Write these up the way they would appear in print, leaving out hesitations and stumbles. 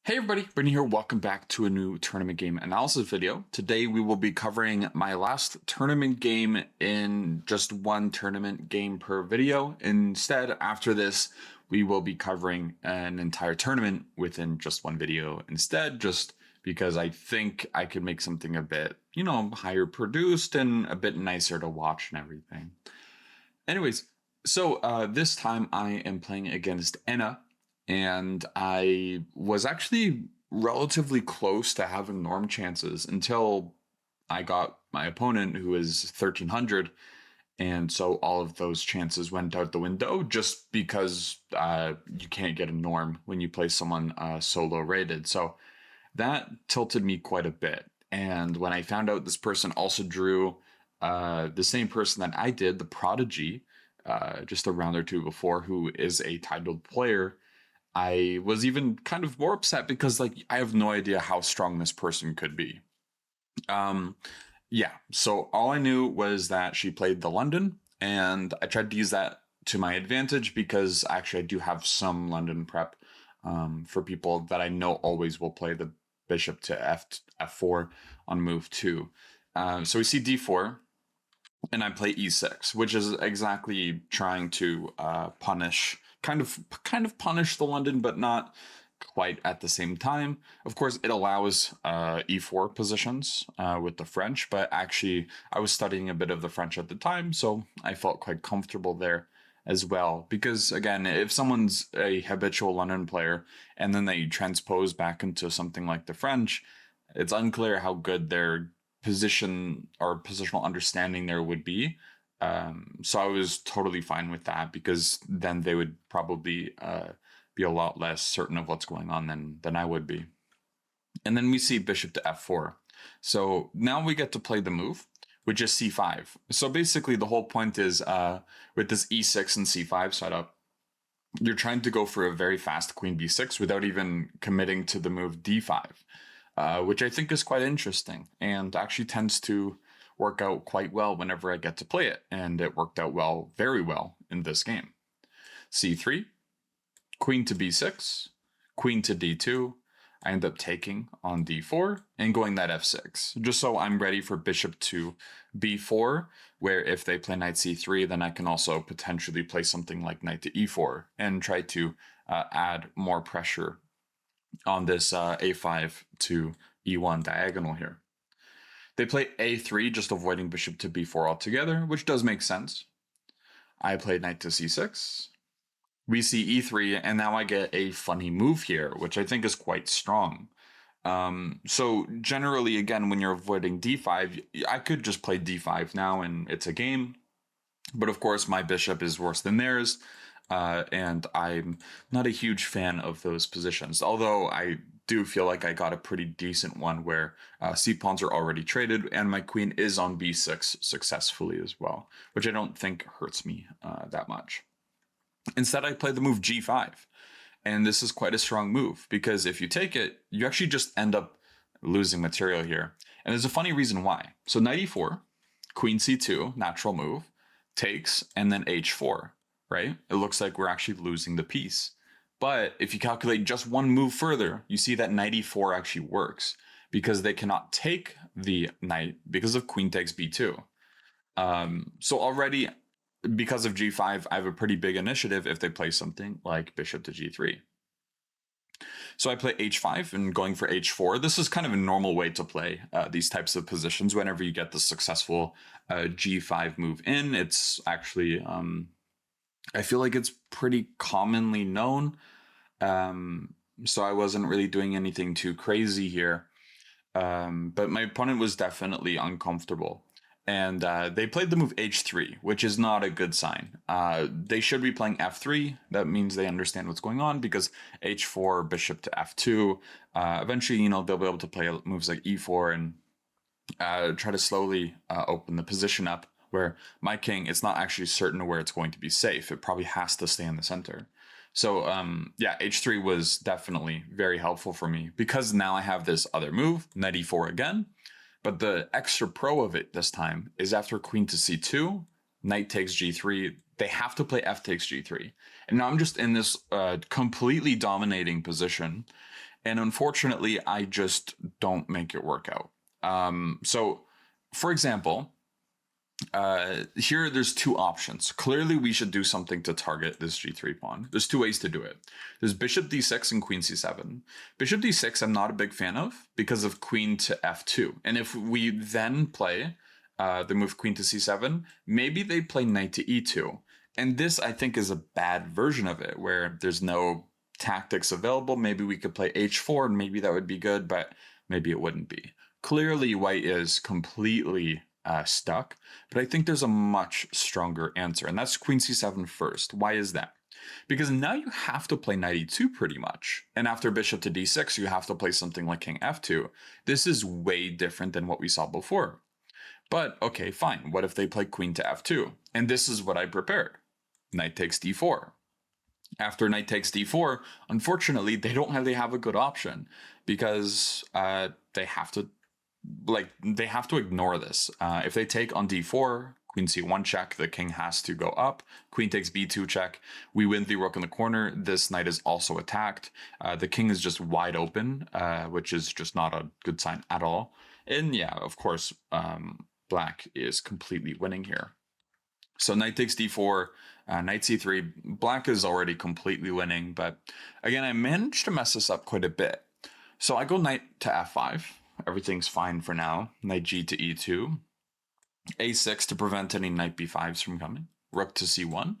Hey everybody, Brittany here. Welcome back to a new tournament game analysis video. Today we will be covering my last tournament game in just one tournament game per video. Instead, after this, we will be covering an entire tournament within just one video instead, just because I think I could make something a bit, higher produced and a bit nicer to watch and everything. Anyways, so this time I am playing against Anna, and I was actually relatively close to having norm chances until I got my opponent, who is 1300, and so all of those chances went out the window just because you can't get a norm when you play someone so low rated. So that tilted me quite a bit. And when I found out this person also drew the same person that I did, the Prodigy, just a round or two before, who is a titled player, I was even kind of more upset because I have no idea how strong this person could be. Um, yeah, so all I knew was that she played the London, and I tried to use that to my advantage because actually I do have some London prep for people that I know always will play the bishop to f4 on move 2. So we see d4, and I play e6, which is exactly trying to punish, kind of punish the London, but not quite at the same time. Of course, it allows e4 positions with the French, but actually I was studying a bit of the French at the time, so I felt quite comfortable there as well. Because again, if someone's a habitual London player and then they transpose back into something like the French, it's unclear how good their position or positional understanding there would be. So I was totally fine with that because then they would probably be a lot less certain of what's going on than I would be. And then we see bishop to f4. So now we get to play the move, which is c5. So basically the whole point is with this e6 and c5 setup, you're trying to go for a very fast queen b6 without even committing to the move d5, which I think is quite interesting and actually tends to work out quite well whenever I get to play it. And it worked out well, very well in this game. c3, queen to b6, queen to d2. I end up taking on d4 and going that f6, just so I'm ready for bishop to b4, where if they play knight c3, then I can also potentially play something like knight to e4 and try to add more pressure on this a5 to e1 diagonal here. They play a3, just avoiding bishop to b4 altogether, which does make sense. I played knight to c6. We see e3, and now I get a funny move here, which I think is quite strong. So generally, again, when you're avoiding d5, I could just play d5 now, and it's a game. But of course, my bishop is worse than theirs, and I'm not a huge fan of those positions. Although I do feel like I got a pretty decent one where c-pawns are already traded, and my queen is on b6 successfully as well, which I don't think hurts me that much. Instead, I play the move g5, and this is quite a strong move because if you take it, you actually just end up losing material here. And there's a funny reason why. So knight e4, queen c2, natural move, takes, and then h4, right? It looks like we're actually losing the piece. But if you calculate just one move further, you see that knight e4 actually works because they cannot take the knight because of queen takes b2. So already, because of g5, I have a pretty big initiative if they play something like bishop to g3. So I play h5 and going for h4. This is kind of a normal way to play these types of positions. Whenever you get the successful g5 move in, it's actually, I feel like it's pretty commonly known. So I wasn't really doing anything too crazy here. But my opponent was definitely uncomfortable. And they played the move h3, which is not a good sign. They should be playing f3. That means they understand what's going on because h4, bishop to f2. Eventually, they'll be able to play moves like e4 and try to slowly open the position up where my king, it's not actually certain where it's going to be safe. It probably has to stay in the center. So yeah, h3 was definitely very helpful for me because now I have this other move, knight e4 again. But the extra pro of it this time is after queen to c2, knight takes g3, they have to play f takes g3. And now I'm just in this completely dominating position. And unfortunately, I just don't make it work out. So, for example, here there's two options. Clearly, we should do something to target this g3 pawn. There's two ways to do it. There's bishop d6 and queen c7. Bishop d6 I'm not a big fan of because of queen to f2. And if we then play the move queen to c7, maybe they play knight to e2. And this, I think, is a bad version of it, where there's no tactics available. Maybe we could play h4, and maybe that would be good, but maybe it wouldn't be. Clearly, white is completely stuck, but I think there's a much stronger answer, and that's queen c7 first. Why is that? Because now you have to play knight e2 pretty much, and after bishop to d6, you have to play something like king f2. This is way different than what we saw before. But okay, fine. What if they play queen to f2? And this is what I prepared. Knight takes d4. After knight takes d4, unfortunately, they don't really have a good option because they have to ignore this. If they take on d4, queen c1 check, the king has to go up. Queen takes b2 check. We win the rook in the corner. This knight is also attacked. The king is just wide open, which is just not a good sign at all. And yeah, of course, black is completely winning here. So knight takes d4, knight c3. Black is already completely winning, but again, I managed to mess this up quite a bit. So I go knight to f5. Everything's fine for now. Knight g to e2. a6 to prevent any knight b5s from coming. Rook to c1. And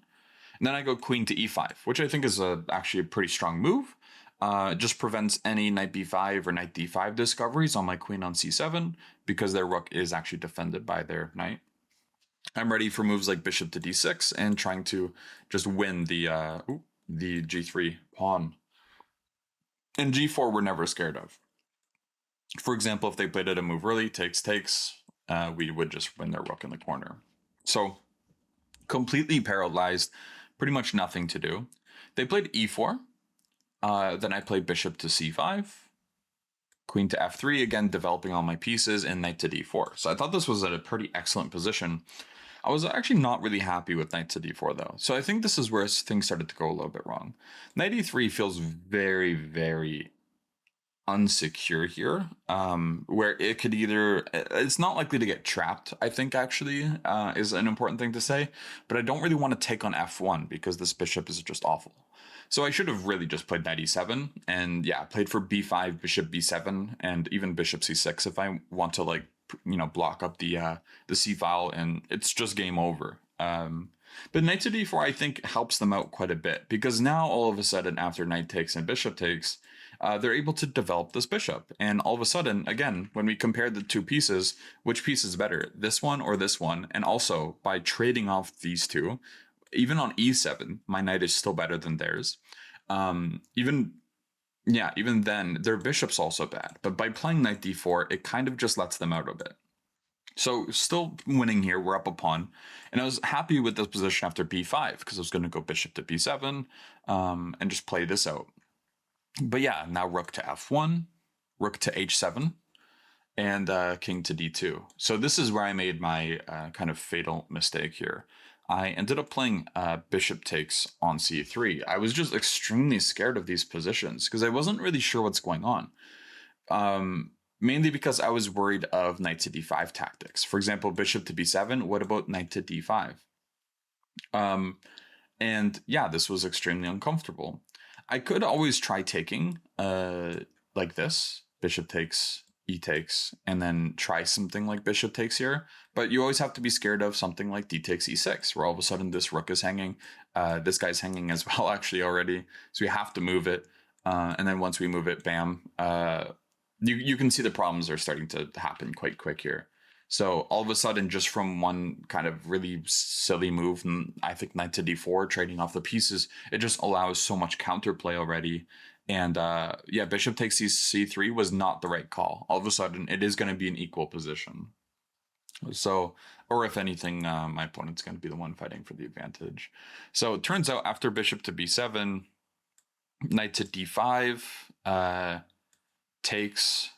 then I go queen to e5, which I think is actually a pretty strong move. It just prevents any knight b5 or knight d5 discoveries on my queen on c7 because their rook is actually defended by their knight. I'm ready for moves like bishop to d6 and trying to just win the g3 pawn. And g4 we're never scared of. For example, if they played it a move early, takes, we would just win their rook in the corner. So completely paralyzed, pretty much nothing to do. They played e4. Then I played bishop to c5. Queen to f3, again, developing all my pieces, and knight to d4. So I thought this was a pretty excellent position. I was actually not really happy with knight to d4, though. So I think this is where things started to go a little bit wrong. Knight e3 feels very, very unsecure here, where it could either... It's not likely to get trapped, I think, actually, is an important thing to say. But I don't really want to take on f1 because this bishop is just awful. So I should have really just played knight e7, and yeah, played for b5, bishop b7, and even bishop c6 if I want to, like, block up the c file, and it's just game over. But knight to d4 I think helps them out quite a bit because now all of a sudden after knight takes and bishop takes, they're able to develop this bishop, and all of a sudden, again, when we compare the two pieces, which piece is better, this one or this one? And also by trading off these two, even on e7, my knight is still better than theirs. Even then, their bishop's also bad. But by playing knight d4, it kind of just lets them out a bit. So still winning here, we're up a pawn. And I was happy with this position after b5 because I was going to go bishop to b7 and just play this out. But yeah, now rook to f1, rook to h7, and king to d2. So this is where I made my kind of fatal mistake here. I ended up playing bishop takes on c3. I was just extremely scared of these positions because I wasn't really sure what's going on. Mainly because I was worried of knight to d5 tactics. For example, bishop to b7, what about knight to d5? And yeah, this was extremely uncomfortable. I could always try taking like this, bishop takes, e takes, and then try something like bishop takes here. But you always have to be scared of something like d takes e6, where all of a sudden this rook is hanging. This guy's hanging as well, actually, already. So we have to move it. And then once we move it, bam. You can see the problems are starting to happen quite quick here. So all of a sudden, just from one kind of really silly move, and I think knight to d4, trading off the pieces, it just allows so much counterplay already. And yeah, bishop takes c3 was not the right call. All of a sudden, it is going to be an equal position. So, or if anything, my opponent's going to be the one fighting for the advantage. So it turns out after bishop to b7, knight to d5, takes.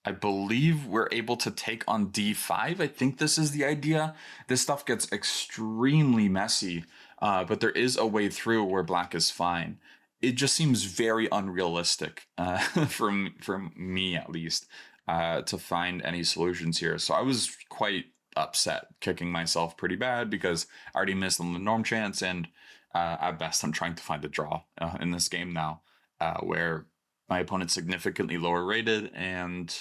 I believe we're able to take on d5. I think this is the idea. This stuff gets extremely messy, but there is a way through where black is fine. it just seems very unrealistic from me at least to find any solutions here. So I was quite upset, kicking myself pretty bad because I already missed on the norm chance, and at best I'm trying to find a draw in this game now, where my opponent's significantly lower rated, and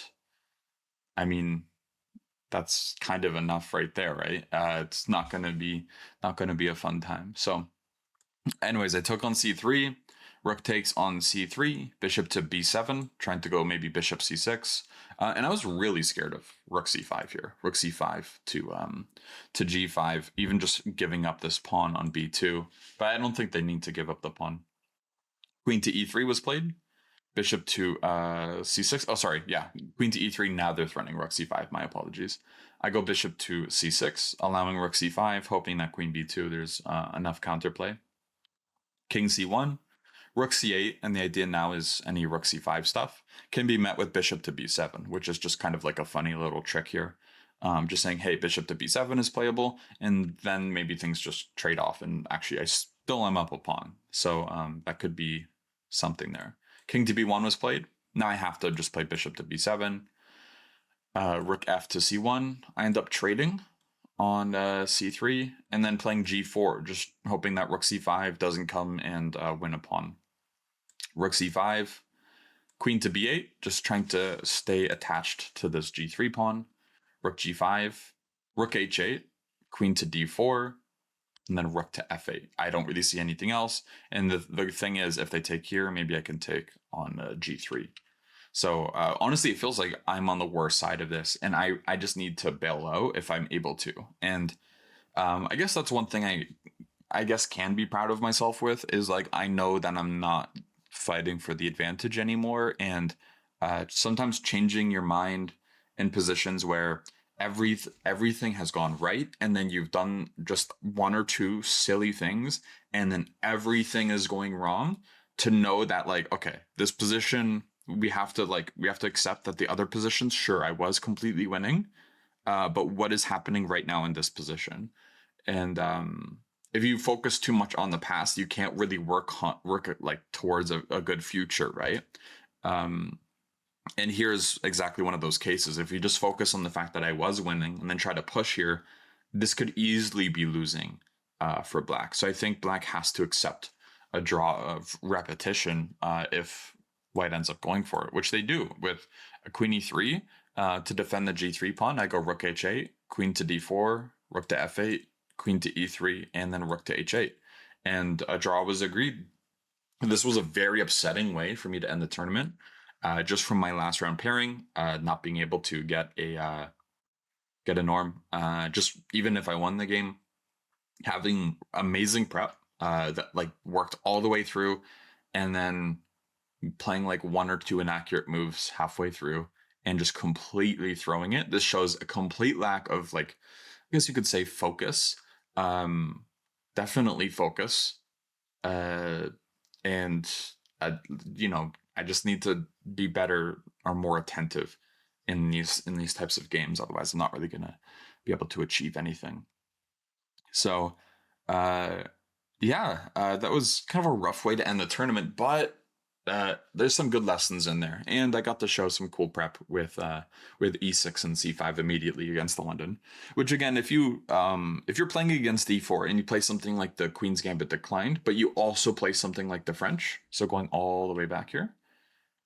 I mean that's kind of enough right there, right? It's not gonna be a fun time. So anyways, I took on c3. Rook takes on c3, bishop to b7, trying to go maybe bishop c6. And I was really scared of rook c5 here. Rook c5 to g5, even just giving up this pawn on b2. But I don't think they need to give up the pawn. Queen to e3 was played. Bishop to c6. Oh, sorry. Yeah, queen to e3. Now they're threatening rook c5. My apologies. I go bishop to c6, allowing rook c5, hoping that queen b2, there's enough counterplay. King c1, rook c8, and the idea now is any rook c5 stuff can be met with bishop to b7, which is just kind of like a funny little trick here. Just saying, hey, bishop to b7 is playable, and then maybe things just trade off, and actually I still am up a pawn. So that could be something there. King to b1 was played. Now I have to just play bishop to b7. Rook f to c1. I end up trading on c3, and then playing g4, just hoping that rook c5 doesn't come and win a pawn. Rook c5, queen to b8, just trying to stay attached to this g3 pawn. Rook g5, rook h8, queen to d4, and then rook to f8. I don't really see anything else. And the thing is, if they take here, maybe I can take on g3. So honestly, it feels like I'm on the worst side of this, and I just need to bail out if I'm able to. And I guess that's one thing I guess can be proud of myself with, is like I know that I'm not fighting for the advantage anymore, and sometimes changing your mind in positions where everything has gone right, and then you've done just one or two silly things, and then everything is going wrong. To know that, like, okay, this position, we have to accept that the other positions, sure, I was completely winning, but what is happening right now in this position? And if you focus too much on the past, you can't really work like towards a good future, right? And here's exactly one of those cases. If you just focus on the fact that I was winning and then try to push here, this could easily be losing for black. So I think black has to accept a draw of repetition if white ends up going for it, which they do with a queen e3 to defend the g3 pawn. I go rook h8, queen to d4, rook to f8, queen to e3, and then rook to h8. And a draw was agreed. This was a very upsetting way for me to end the tournament. Just from my last round pairing, not being able to get a norm. Just even if I won the game, having amazing prep that like worked all the way through, and then playing like one or two inaccurate moves halfway through and just completely throwing it. This shows a complete lack of, like, I guess you could say, focus. Definitely focus. And I just need to be better or more attentive in these types of games. Otherwise, I'm not really gonna be able to achieve anything. So, that was kind of a rough way to end the tournament, but there's some good lessons in there, and I got to show some cool prep with e6 and c5 immediately against the London. Which, again, if you're playing against e4 and you play something like the Queen's Gambit declined, but you also play something like the French, so going all the way back here,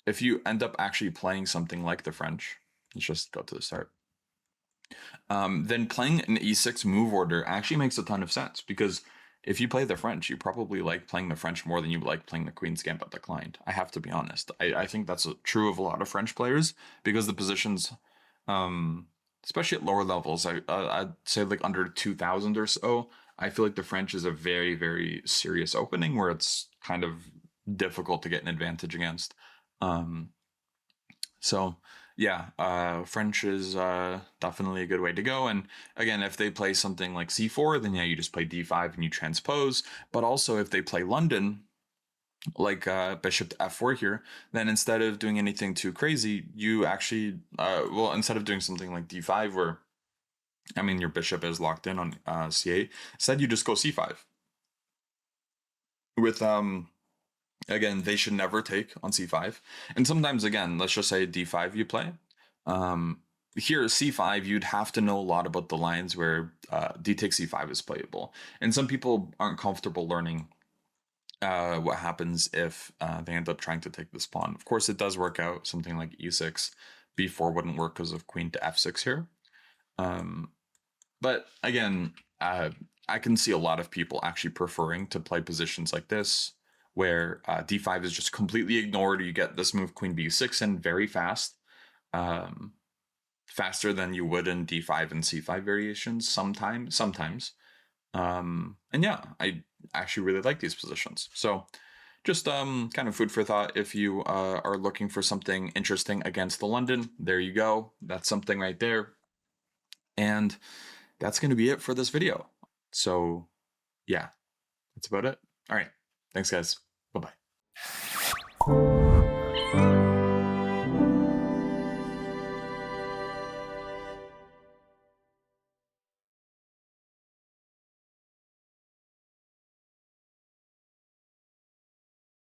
if you end up actually playing something like the French, let's just go to the start. Then playing an e6 move order actually makes a ton of sense, because if you play the French, you probably like playing the French more than you like playing the Queen's Gambit declined. I have to be honest. I think that's true of a lot of French players, because the positions, especially at lower levels, I'd say like under 2,000 or so, I feel like the French is a very, very serious opening where it's kind of difficult to get an advantage against. So yeah, French is definitely a good way to go. And again, if they play something like c4, then yeah, you just play d5 and you transpose. But also if they play London, like bishop to f4 here, then instead of doing anything too crazy, you actually, instead of doing something like d5 where, I mean, your bishop is locked in on c8, instead you just go c5. With Again, they should never take on c5. And sometimes, again, let's just say d5 you play. Here, c5, you'd have to know a lot about the lines where d takes c5 is playable. And some people aren't comfortable learning what happens if they end up trying to take this pawn. Of course, it does work out. Something like e6, b4 wouldn't work because of queen to f6 here. But again, I can see a lot of people actually preferring to play positions like this, where d5 is just completely ignored. You get this move queen b6 in very fast, faster than you would in d5 and c5 variations sometimes. And yeah, I actually really like these positions. So just kind of food for thought if you are looking for something interesting against the London. There you go. That's something right there. And that's going to be it for this video. So yeah, that's about it. All right. Thanks, guys. Bye-bye.